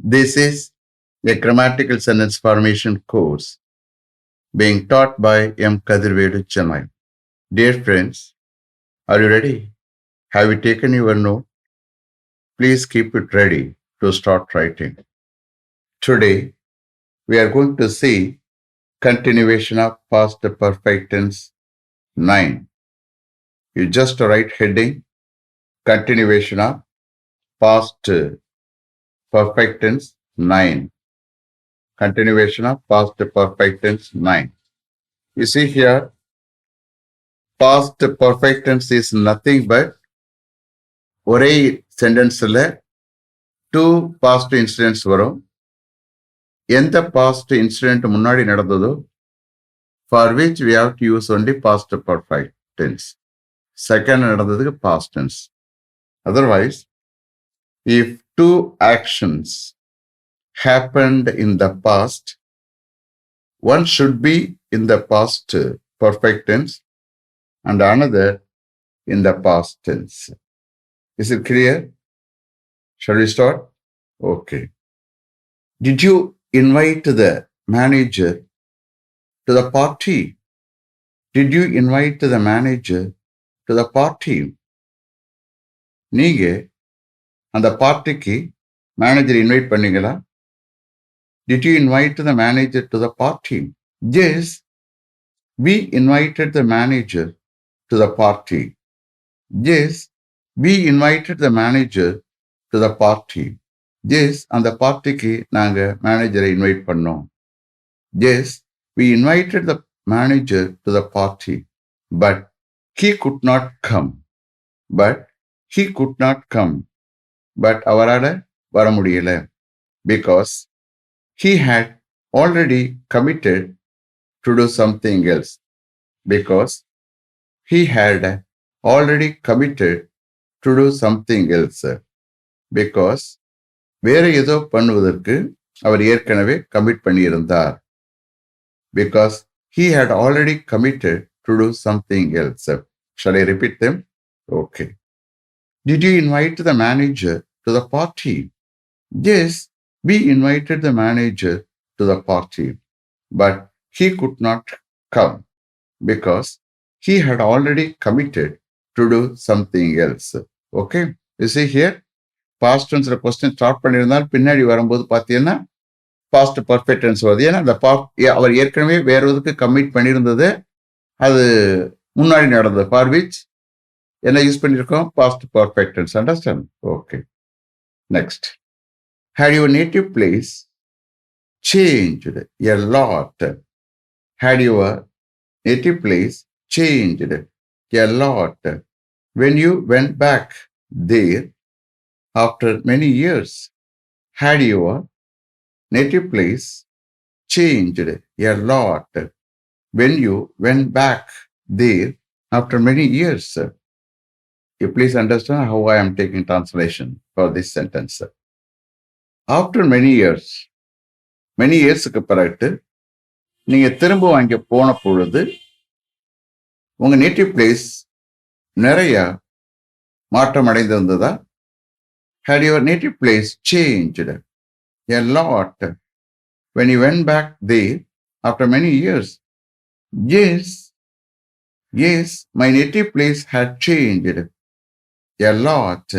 This is a grammatical sentence formation course being taught by M. Kadirvedu Chennai. Dear friends, are you ready? Have you taken your note? Please keep it ready to start writing. Today, we are going to see continuation of past perfect tense 9. You just write heading continuation of past perfect tense 9. Continuation of past perfect tense 9. You see here, past perfect tense is nothing but ஒரே சென்டென்ஸ்ல two past incidents வரும். எந்த past incident முன்னாடி நடந்ததோ for which we have to use only past perfect tense. Second நடந்ததுக்கு past tense. Otherwise if two actions happened in the past, one should be in the past perfect tense and another in the past tense. Is it clear? Shall we start? Okay. Did you invite the manager to the party? Did you invite the manager to the party? நீங்க அந்த பார்ட்டிக்கு manager invite பண்ணீங்களா? Did you invite the manager to the party? Yes, we invited the manager to the party. Yes, we invited the manager to the party. Yes, அந்த பார்ட்டிக்கு நாங்க மேனேஜரை invite பண்ணோம். Yes, we invited the manager to the party, but he could not come. But he could not come. But அவரால வர முடியல. Because he had already committed to do something else. Because he had already committed to do something else. Because வேற ஏதோ பண்ணுவதற்கு அவர் ஏற்கனவே commit பண்ணியிருந்தார். Because he had already committed to do something else. Shall I repeat them? Okay. Did you invite the manager to the party? Yes, we invited the manager to the party, but he could not come because he had already committed to do something else. Okay, you see here, past tense question start பண்ணிருந்தால் பின்னாடி வரும்போது பார்த்தீங்கன்னா past perfect tense வருது. ஏன்னா அந்த அவர் ஏற்கனவே வேற எதுக்கு commit பண்ணியிருந்தது, அது முன்னாடி நடந்தது. ஃபார் விச் என்ன யூஸ் பண்ணியிருக்கோம்? past perfect tense. Understand? Okay. Next. Had your native place changed a lot? Had your native place changed a lot when you went back there after many years? Had your native place changed a lot when you went back there after many years? You please understand how I am taking translation for this sentence. After many yearsக்கு பிறகு நீங்க திரும்ப அங்கே போன பொழுது உங்க native place நிறைய மாற்றம் அடைந்திருந்ததா? Had your native place changed a lot when you went back there after many years? Yes, my native place had changed a lot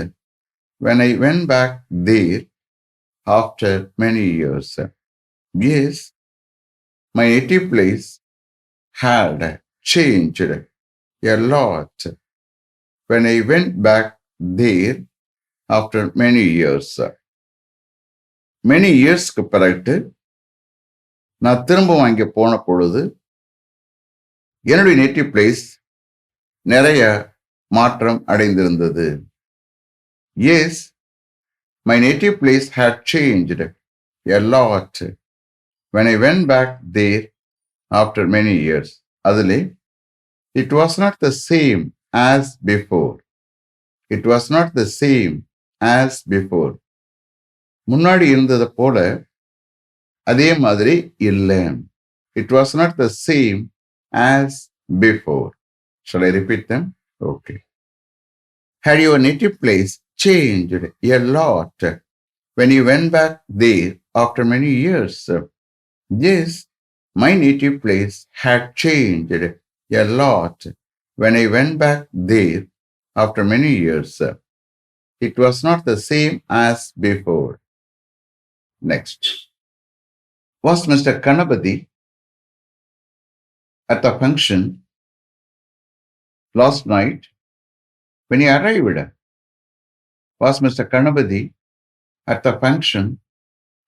when I went back there after many years. Yes, my native place had changed a lot when I went back there after many years. Many yearsக்கு பிறகு நான் திரும்பவும் அங்கே போன பொழுது என்னுடைய native place நிறைய மாற்றம் அடைந்திருந்தது. Yes, my native place had changed a lot when I went back there after many years. அதிலே it was not the same as before. It was not the same as before. முன்னாடி இருந்தது போல அதே மாதிரி இல்லை. It was not the same as before. Shall I repeat them? Okay. Had your native place changed a lot when you went back there after many years. Yes, my native place had changed a lot when I went back there after many years. It was not the same as before. Next. Was Mr. Kanabadi at the function last night when he arrived? Was Mr. Kanabadi at the function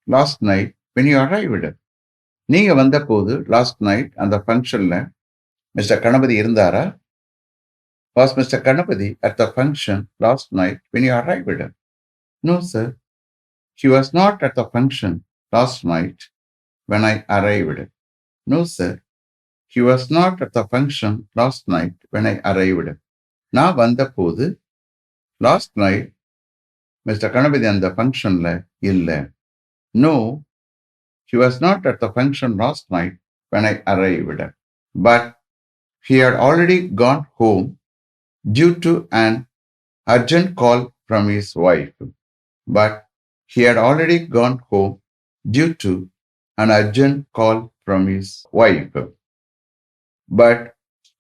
last night when you arrived? நீங்க வந்தபோது last night அந்த ஃபங்க்ஷன்ல mister Ganapathi இருந்தாரா? Was Mr. Kanapati at the function last night when you arrived? No, sir. He was not at the function last night when I arrived. No, sir. He was not at the function last night when I arrived. நான் வந்தபோது last night mister Ganapathi அந்த ஃபங்க்ஷன்ல இல்லை. No, he was not at the function last night when I arrived. But he had already gone home due to an urgent call from his wife. But he had already gone home due to an urgent call from his wife. But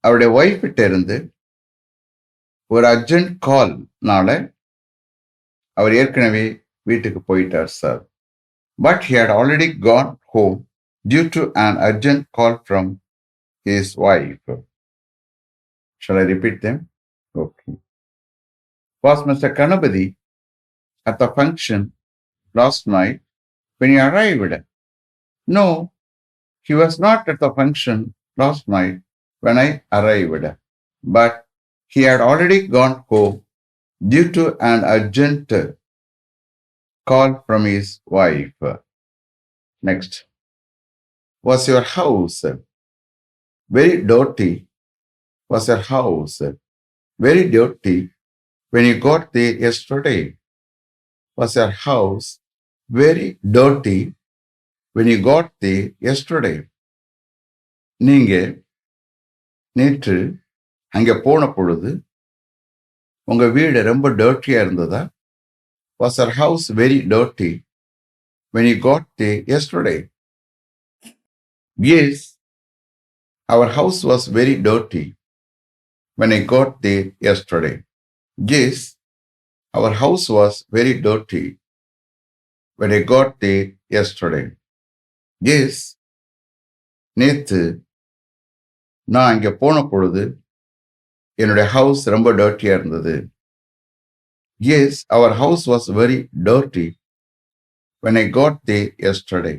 அவருடைய wife கிட்ட இருந்து ஒரு urgent கால்னால அவர் ஏற்கனவே வீட்டுக்கு போயிட்டார் sir. But he had already gone home due to an urgent call from his wife. Shall I repeat them? Okay. Was Mr. Kanabadi at the function last night when he arrived? No, he was not at the function last night when I arrived. But he had already gone home due to an urgent call from his wife. Next. Was your house very dirty? Was your house very dirty when you got there yesterday? Was your house very dirty when you got there yesterday? நீங்க நேற்று அங்கே போன பொழுது உங்க வீடு ரொம்ப டர்ட்டியா இருந்ததா? Was your house very dirty when you got there yesterday? Yes, our house was very dirty when I got there yesterday. Yes, our house was very dirty when I got there yesterday. Yes, நேத்து நான் அங்கே போன பொழுது என்னுடைய house ரொம்ப டர்ட்டியா இருந்தது. Yes, our house was very dirty when I got there yesterday.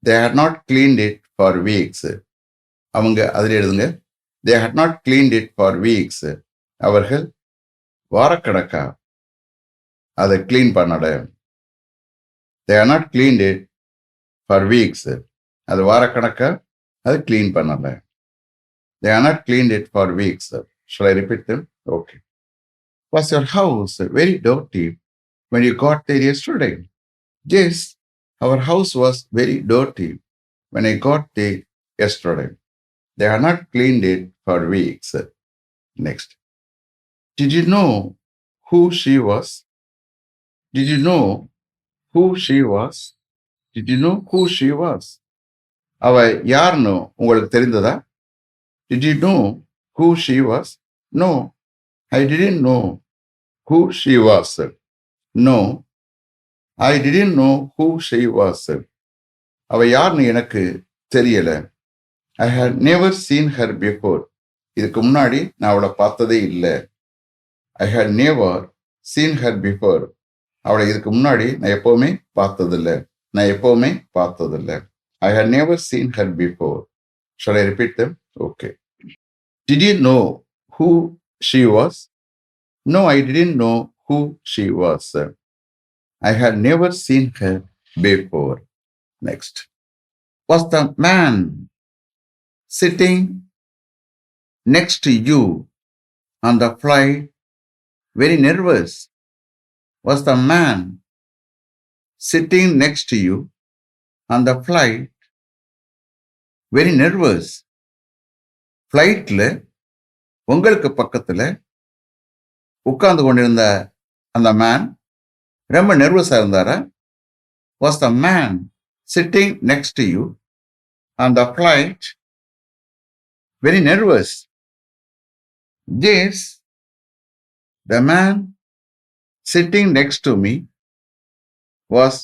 They had not cleaned it for weeks. அவங்க அதில் எழுதுங்க. They had not cleaned it for weeks. அவர்கள் வாரக்கணக்கா அதை கிளீன் பண்ணல. They had not cleaned it for weeks. அது வாரக்கணக்கா அதை clean பண்ணல. They had not cleaned it for weeks. Shall I repeat them? Okay. Was your house very dirty when you got there yesterday? Yes, our house was very dirty when I got there yesterday. They had not cleaned it for weeks. Next. Did you know who she was? Did you know who she was? Did you know who she was? அவ யாருன்னு உங்களுக்கு தெரிந்ததா? Did you know who she was? No, I didn't know who she was. No, I didn't know who she was. அவ யாருன்னு எனக்கு தெரியல. I had never seen her before. இதுக்கு முன்னாடி நான் அவளை பார்த்ததே இல்லை. I had never seen her before. அவளை இதுக்கு முன்னாடி நான் எப்பவுமே பார்த்ததில்லை. I had never seen her before. Shall I repeat them? Okay. Did you know who she was? No, I didn't know who she was. I had never seen her before. Next. Was the man sitting next to you on the flight very nervous? Was the man sitting next to you on the flight very nervous? ஃப்ளைட்ல உங்களுக்கு பக்கத்துல உட்கார்ந்து கொண்டிருந்த அந்த man ரொம்ப நர்வஸா இருந்தாரா? Was the man sitting next to you on the flight very nervous? Yes, the man sitting next to me was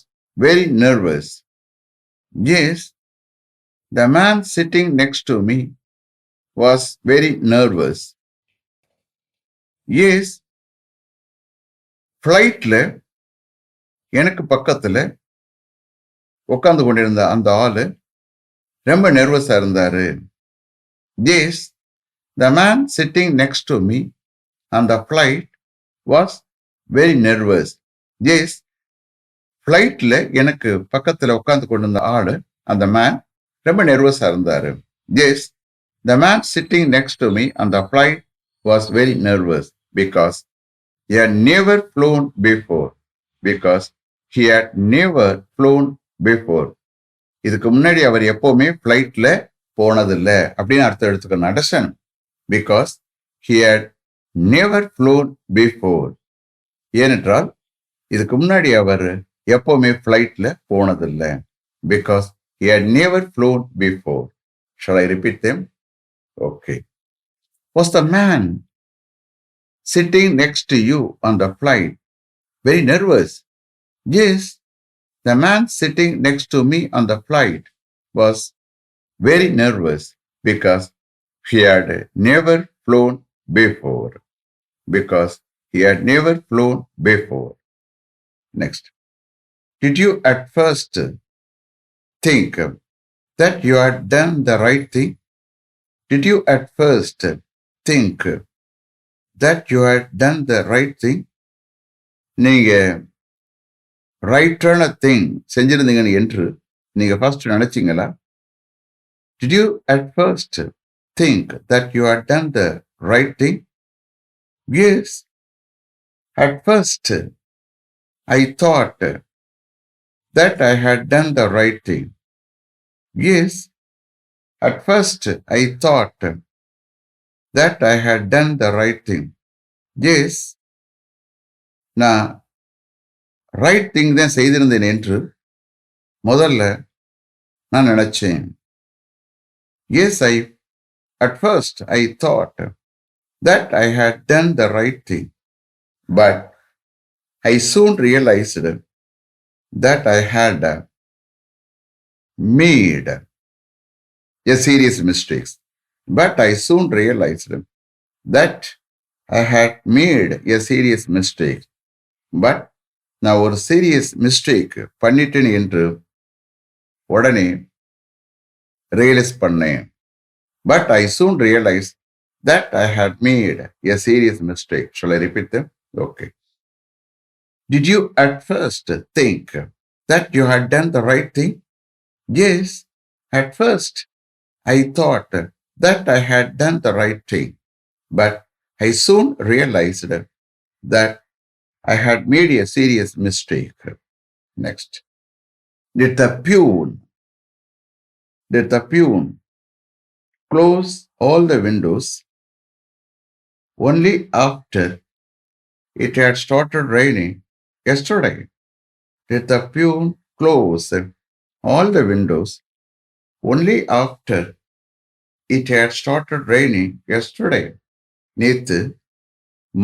very nervous. Yes, the man sitting next to me was very nervous. Yes, ஃப்ளைட்ல எனக்கு பக்கத்துல உட்கார்ந்து கொண்டிருந்த அந்த ஆளு ரொம்ப நர்வஸா இருந்தாரு. Yes, the man sitting next to me on the flight was very nervous. Yes, ஃப்ளைட்ல எனக்கு பக்கத்துல உட்கார்ந்து கொண்டிருந்த ஆளு அந்த மேன் ரொம்ப நர்வஸா இருந்தாரு. Yes, the man sitting next to me on the flight was very nervous because he had never flown before. Because he had never flown before. இதுக்கு முன்னாடி அவர் எப்பவுமே ஃப்ளைட்ல போனதில்லை அப்படின்னு அர்த்தம் எடுத்துக்கணும். Understand? Because he had never flown before. ஏனென்றால் இதுக்கு முன்னாடி அவர் எப்பவுமே ஃப்ளைட்ல போனதில்லை. Because he had never flown before. Shall I repeat them? Okay. Was the man sitting next to you on the flight very nervous? Yes, the man sitting next to me on the flight was very nervous because he had never flown before. Because he had never flown before. Next. Did you at first think that you had done the right thing? Did you at first think that you had done the right thing? நீங்க ரைட்டான thing செஞ்சிருந்தீங்கன்னு என்று நீங்க first நினைச்சீங்களா? Did you at first think that you had done the right thing? Yes, at first I thought that I had done the right thing. Yes, at first I thought that I had done the right thing. Yes, நான் right thing தான் செய்திருந்தேன் என்று முதல்ல நான் நினைச்சேன். Yes, at first I thought that I had done the right thing, but I soon realized that I had made a serious mistake. But I soon realized that I had made a serious mistake. But நான் ஒரு serious mistake பண்ணிட்டேன் என்று உடனே realise பண்ணேன். But I soon realise that I had made a serious mistake. Shall I repeat them? Okay. Did you at first think that you had done the right thing? Yes, at first I thought that I had done the right thing. But I soon realized that I had made a serious mistake. Next. Did the peon close all the windows only after it had started raining yesterday? Did the peon close all the windows only after it had started raining yesterday? நேத்து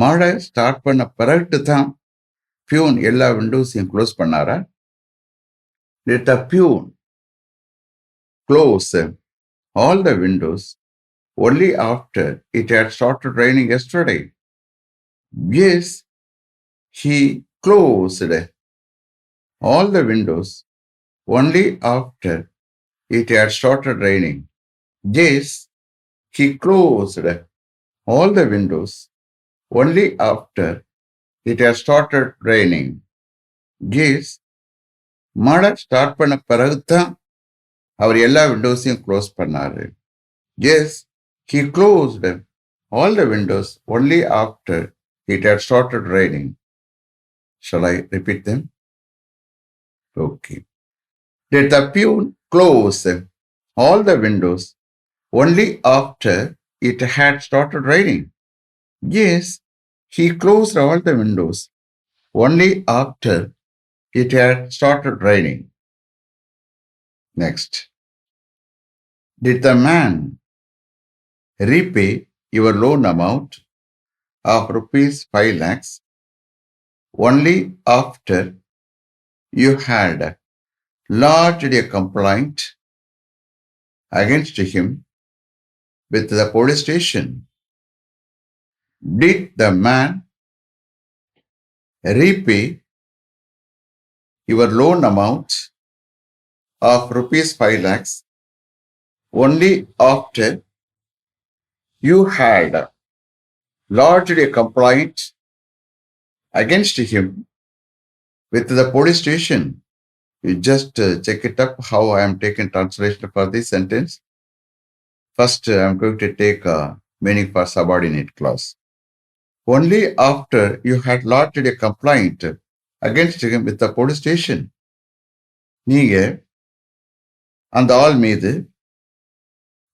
மழை start பண்ண பிறகு தான் peon எல்லா விண்டோஸையும் close பண்ணாரா? Did the peon close all the windows only after it had started raining yesterday? Yes, he closed all the windows only after it had started raining. Yes, he closed all the windows only after it had started raining. Yes, மழை start பண்ண பிறகுதான் அவர் எல்லா விண்டோஸையும் close பண்ணாரு. Yes, he closed all the windows only after it had started raining. Shall I repeat them? Okay. Did the peon close all the windows only after it had started raining? Yes, he closed all the windows only after it had started raining. Next. Did the man repay your loan amount of rupees 5 lakhs only after you had lodged a complaint against him with the police station? Did the man repay your loan amount of rupees 5 lakhs only after you had lodged a complaint against him with the police station? You just check it up how I am taking translation for this sentence. First, I am going to take meaning for subordinate clause. Only after you had lodged a complaint against him with the police station. நீங்க அந்த ஆள் மீது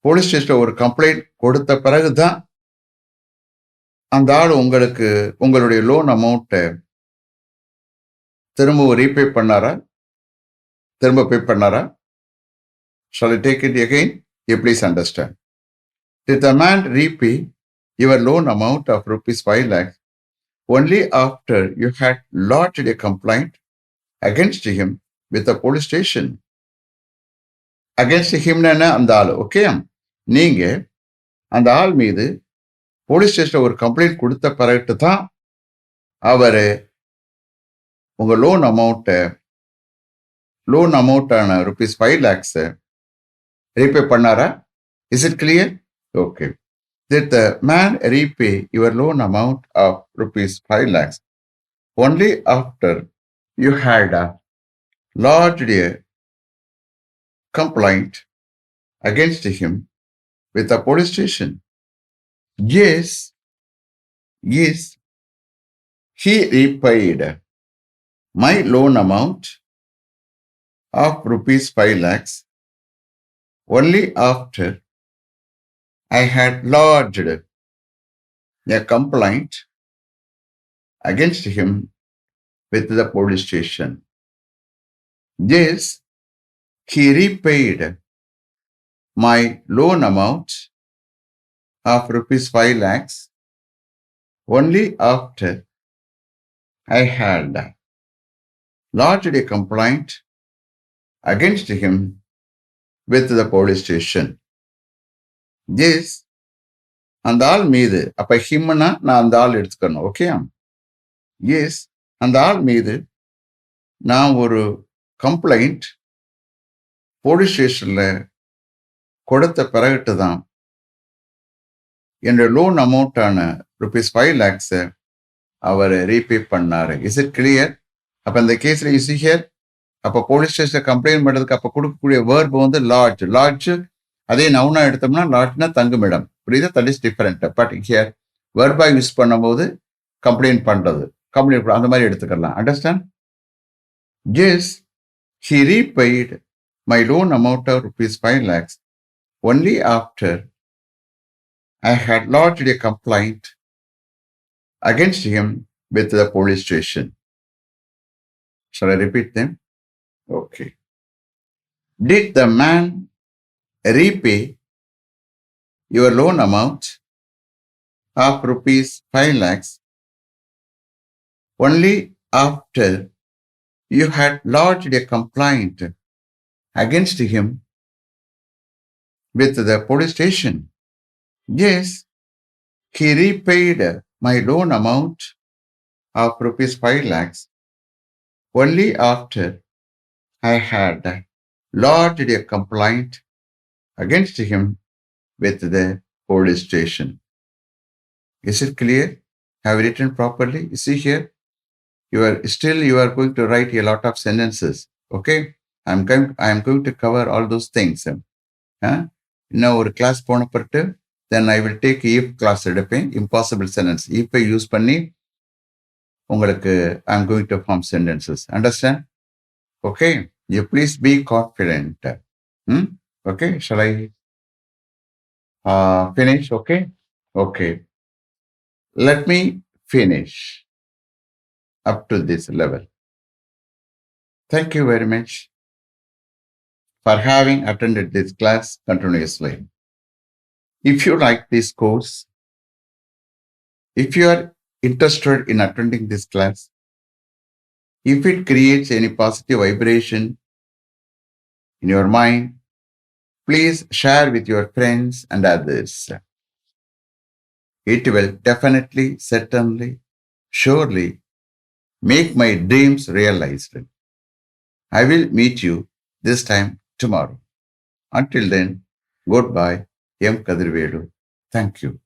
police ஸ்டேஷன்ல ஒரு complaint கொடுத்த பிறகுதான் அந்த ஆள் உங்களுக்கு உங்களுடைய லோன் அமௌண்ட்டை திரும்ப ரீபே பண்ணாரா, திரும்ப பே பண்ணாரா? Shall I take it again? You please understand. Did the man repay your loan amount of rupees 5 lakhs only after you had lodged a complaint against him with the police station? Against him அந்த ஆள், okay? நீங்க அந்த ஆள் மீது police ஸ்டேஷன்ல ஒரு complaint கொடுத்த பிறகு தான் அவரு உங்க லோன் அமௌண்ட்டான rupees 5 lakhs repay பண்ணாரா? Is it clear? Okay. Did the man repay your loan amount of rupees 5 lakhs only after you had lodged a complaint against him with the police station? Yes, he repaid my loan amount of rupees 5 lakhs only after I had lodged a complaint against him with the police station. Yes, he repaid my loan amount of rupees 5 lakhs only after I had lodged a complaint against him with the police station. Yes, அந்த ஆள் மீது, அப்ப ஹிம்னா நான் அந்த ஆள் எடுத்துக்கணும், okay? S, அந்த ஆள் மீது நான் ஒரு கம்ப்ளைண்ட் போலீஸ் ஸ்டேஷன்ல கொடுத்த பிறகுட்டு தான் என்னோட லோன் அமௌண்ட்டான rupees 5 lakhs அவர் ரீபே பண்ணாரு. Is it clear? அப்ப இந்த கேஸ்ல யூ see here, அப்ப போலீஸ் ஸ்டேஷன்ல கம்ப்ளைண்ட் பண்றதுக்கு அப்ப கொடுக்கக்கூடிய வேர்ப் வந்து லாட்ஜ். அதே நவுனா எடுத்தோம்னா லாட்ஜ்னா தங்குமிடம். புரியுதா? That is different. But here வெர்பா யூஸ் பண்ணும்போது கம்ப்ளைண்ட் பண்றது, அந்த மாதிரி எடுத்துக்கலாம். Understand? Yes, he repaid my loan amount of rupees 5 lakhs only after I had lodged a complaint against him with the police station. Shall I repeat them? Okay. Did the man repay your loan amount of rupees 5 lakhs only after you had lodged a complaint against him with the police station? Yes, he repaid my loan amount of rupees 5 lakhs only after I had lodged a complaint against him with the police station. Is it clear? Have you written properly? You see here, you are going to write a lot of sentences. Okay, I am going to cover all those things. Now ஒரு class போன பிறகு then I will take if class எடுப்பேன். impossible sentence if use பண்ணி உங்களுக்கு I am going to form sentences. Understand? Okay, you please be confident. Okay, shall I finish? Okay. Let me finish. up to this level. Thank you very much for having attended this class continuously. If you like this course, if you are interested in attending this class, if it creates any positive vibration in your mind, please share with your friends and others. It will definitely, certainly, surely make my dreams realized. I will meet you this time tomorrow. Until then, goodbye, M. Kadirvedu. Thank you.